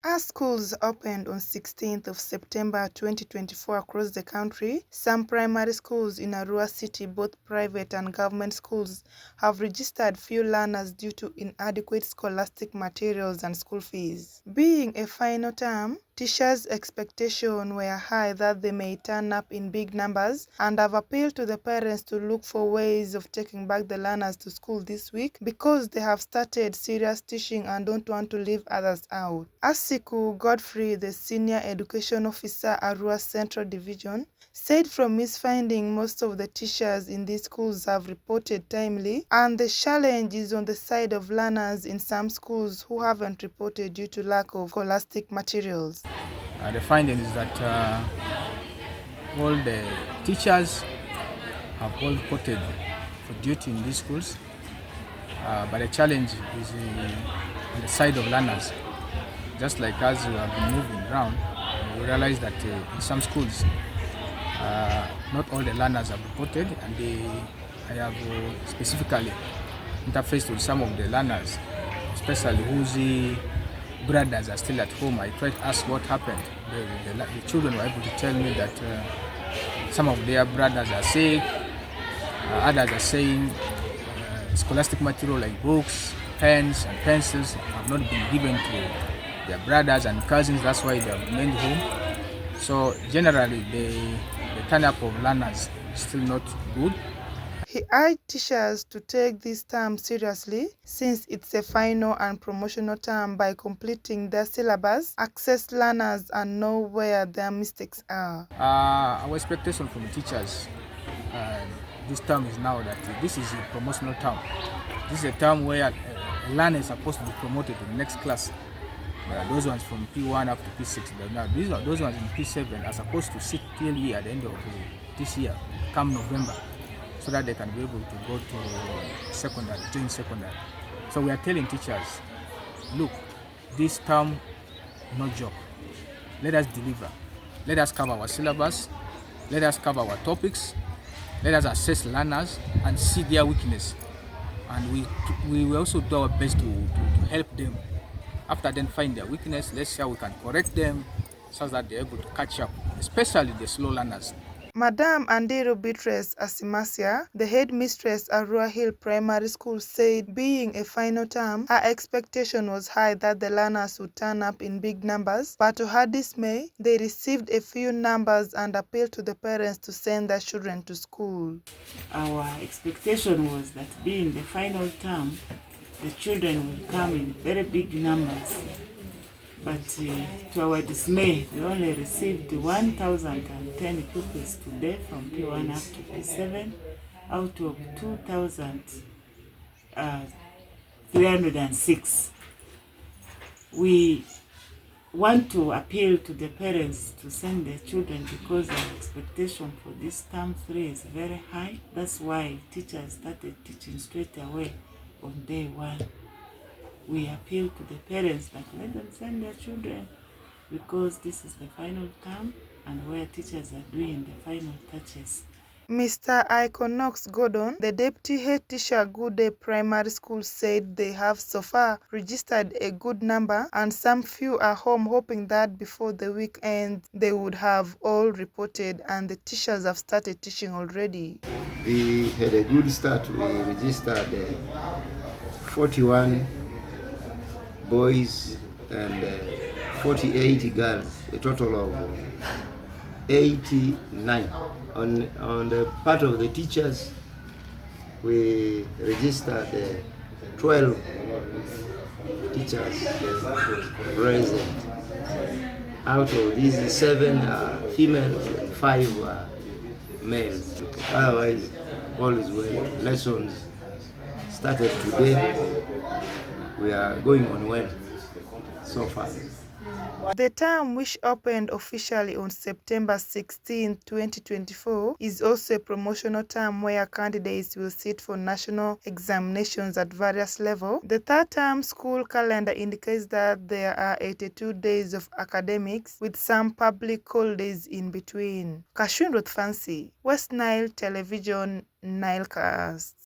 As schools opened on 16th of September 2024 across the country, some primary schools in Arua City, both private and government schools, have registered few learners due to inadequate scholastic materials and school fees. Being a final term, teachers' expectations were high that they may turn up in big numbers and have appealed to the parents to look for ways of taking back the learners to school this week because they have started serious teaching and don't want to leave others out. Asiku Godfrey, the Senior Education Officer, Arua Central Division, said from his finding most of the teachers in these schools have reported timely, and the challenge is on the side of learners in some schools who haven't reported due to lack of scholastic materials. The finding is that all the teachers have all reported for duty in these schools, but the challenge is on the side of learners. Just like as we have been moving around, we realize that in some schools, not all the learners have reported, and I have specifically interfaced with some of the learners, especially whose brothers are still at home. I tried to ask what happened. The children were able to tell me that some of their brothers are sick, others are saying scholastic material like books, pens and pencils have not been given to their brothers and cousins. That's why they have remained home. So generally the turn-up of learners is still not good. He urged teachers to take this term seriously since it's a final and promotional term by completing their syllabus, access learners and know where their mistakes are. Our expectation from the teachers this term is now that this is a promotional term. This is a term where a learner is supposed to be promoted to the next class. Those ones from P1 up to P6. Now those ones in P7 are supposed to sit clearly at the end of this year, come November, so that they can be able to go to secondary, join secondary. So we are telling teachers, look, this term, no joke. Let us deliver. Let us cover our syllabus. Let us cover our topics. Let us assess learners and see their weakness. And we will also do our best to help them. After then find their weakness, let's see how we can correct them so that they're able to catch up, especially the slow learners. Madam Andiro Beatrice Asimasia, the headmistress at Arua Hill Primary School, said being a final term, her expectation was high that the learners would turn up in big numbers, but to her dismay, they received a few numbers and appealed to the parents to send their children to school. Our expectation was that being the final term, the children will come in very big numbers. But to our dismay, we only received 1,010 pupils today from P1 up to P7 out of 2,306. We want to appeal to the parents to send their children because our expectation for this term 3 is very high. That's why teachers started teaching straight away on day 1. We appeal to the parents that let them send their children because this is the final term and where teachers are doing the final touches. Mr. Iconox Gordon, the deputy head teacher at Good Day Primary School, said they have so far registered a good number and some few are home, hoping that before the weekend they would have all reported and the teachers have started teaching already. We had a good start. We registered 41 boys and 48 girls, a total of 89. On the part of the teachers, we registered 12 teachers present. Out of these 7 are females and 5 are males. Otherwise, all is well. Lessons started today. We are going on well so far. The term, which opened officially on September 16, 2024, is also a promotional term where candidates will sit for national examinations at various levels. The third term school calendar indicates that there are 82 days of academics with some public holidays in between. Kashwin Fancy, West Nile Television, Nilecast.